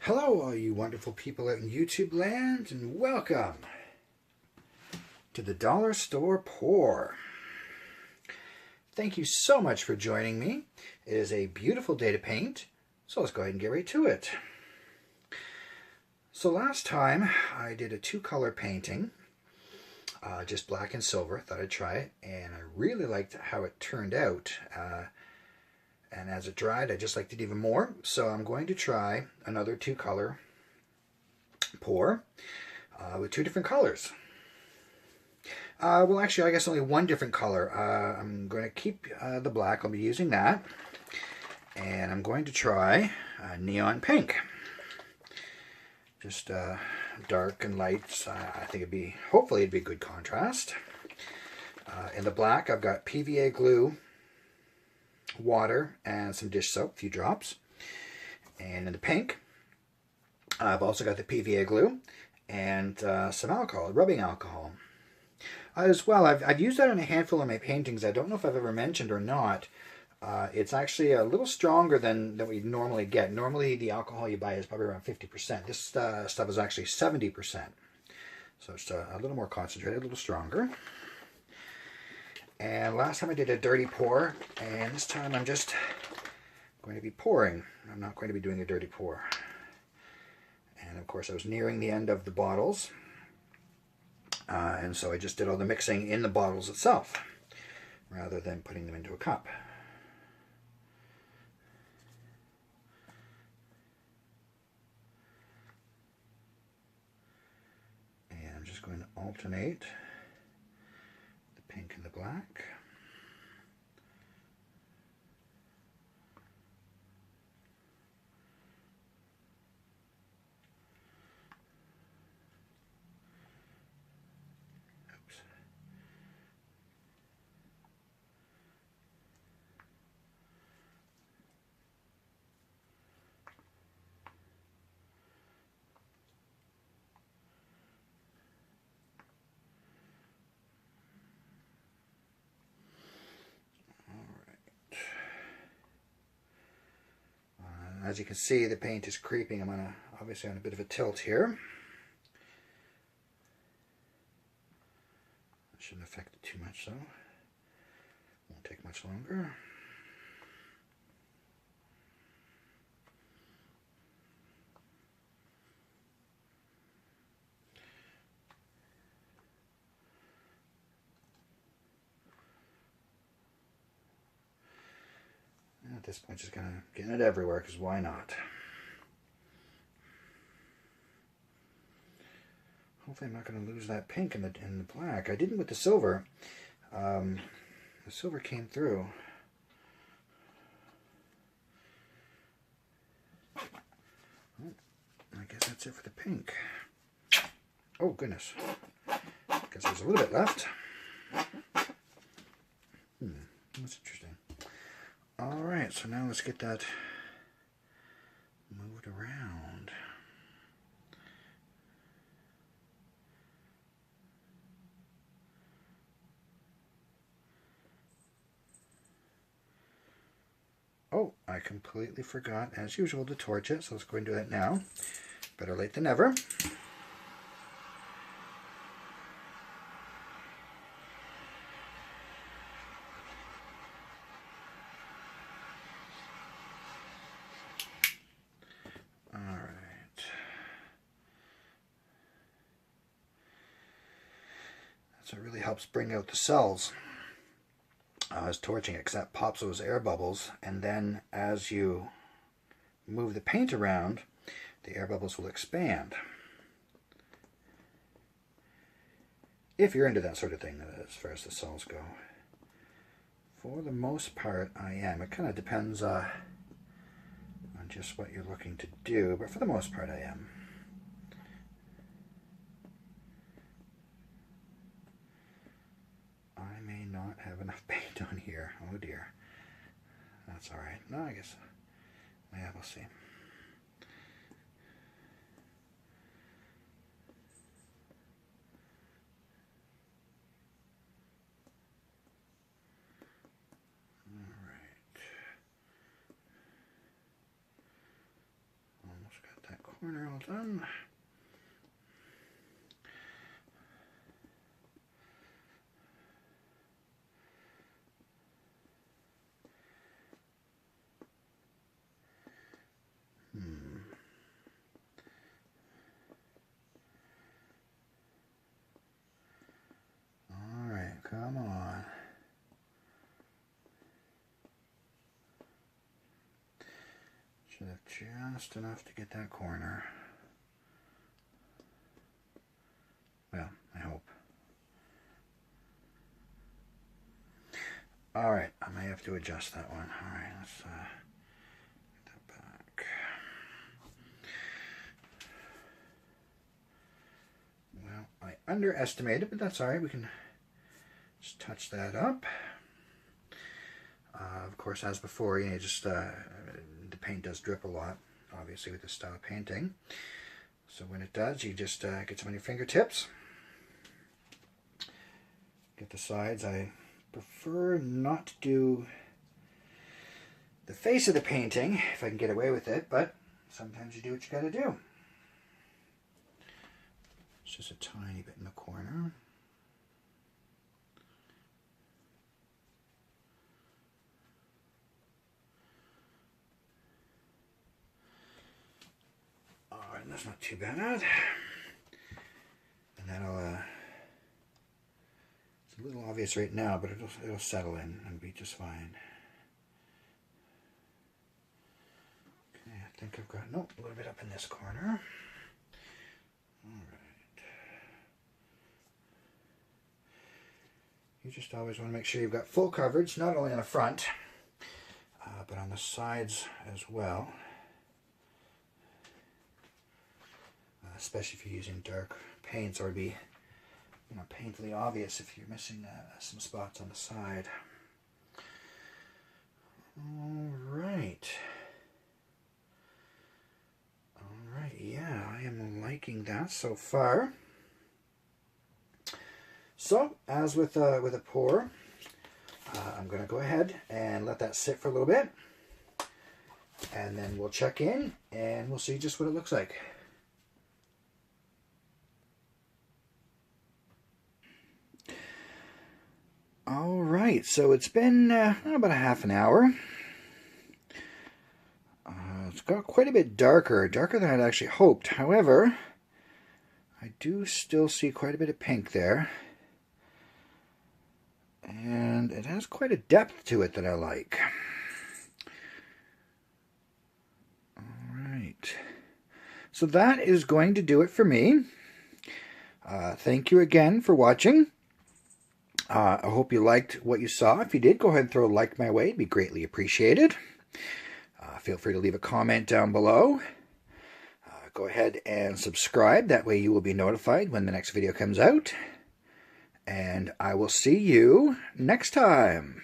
Hello, all you wonderful people out in YouTube land, and welcome to the Dollar Store Pour. Thank you so much for joining me. It is a beautiful day to paint, so let's go ahead and get right to it. So last time I did a two-color painting, just black and silver. Thought I'd try it, and I really liked how it turned out. And as it dried, I just liked it even more. So I'm going to try another two-color pour with two different colors. Well, actually, I guess only one different color. I'm going to keep the black. I'll be using that. And I'm going to try neon pink. Just dark and light. I think hopefully it'd be good contrast. In the black, I've got PVA glue, water, and some dish soap, a few drops. And in the pink, I've also got the PVA glue and some alcohol, rubbing alcohol. As well, I've used that on a handful of my paintings. I don't know if I've ever mentioned or not. It's actually a little stronger than we normally get. Normally, the alcohol you buy is probably around 50%. This stuff is actually 70%. So it's a little more concentrated, a little stronger. And last time I did a dirty pour, and this time I'm just going to be pouring. I'm not going to be doing a dirty pour. And of course I was nearing the end of the bottles, and so I just did all the mixing in the bottles itself, rather than putting them into a cup. And I'm just going to alternate the pink and the black. Oops. As you can see, the paint is creeping. I'm obviously on a bit of a tilt here. That shouldn't affect it too much, though. Won't take much longer. At this point, just kind of getting it everywhere, because why not? Hopefully I'm not going to lose that pink in the black. I didn't with the silver. The silver came through. Oh, I guess that's it for the pink. Oh, goodness. Guess there's a little bit left. That's interesting. Alright, so now let's get that moved around. Oh, I completely forgot, as usual, to torch it, so let's go and do that now. Better late than never. So it really helps bring out the cells as torching it, because that pops those air bubbles, and then as you move the paint around, the air bubbles will expand. If you're into that sort of thing, as far as the cells go. For the most part, I am. It kind of depends on just what you're looking to do, but for the most part, I am. I may not have enough paint on here. Oh dear. That's alright. No, I guess. Yeah, we'll see. Alright. Almost got that corner all done. All right, come on. Should have just enough to get that corner. Well, I hope. All right, I may have to adjust that one. All right, let's get that back. Well, I underestimated, but that's all right. We can just touch that up. Of course, as before, you know, just the paint does drip a lot, obviously, with this style of painting. So when it does, you just get some on your fingertips. Get the sides. I prefer not to do the face of the painting if I can get away with it, but sometimes you do what you gotta do. It's just a tiny bit in the corner. Alright, that's not too bad. And that'll it's a little obvious right now, but it'll settle in and be just fine. Okay, I think I've got, nope, a little bit up in this corner. Alright. You just always want to make sure you've got full coverage, not only on the front, but on the sides as well. Especially if you're using dark paints, or it'd be, you know, painfully obvious if you're missing some spots on the side. Alright. Alright, yeah, I am liking that so far. So, as with a pour, I'm going to go ahead and let that sit for a little bit. And then we'll check in and we'll see just what it looks like. All right, so it's been about a half an hour. It's got quite a bit darker than I'd actually hoped. However, I do still see quite a bit of pink there. And it has quite a depth to it that I like. All right. So that is going to do it for me. Thank you again for watching. I hope you liked what you saw. If you did, go ahead and throw a like my way. It'd be greatly appreciated. Feel free to leave a comment down below. Go ahead and subscribe. That way you will be notified when the next video comes out. And I will see you next time.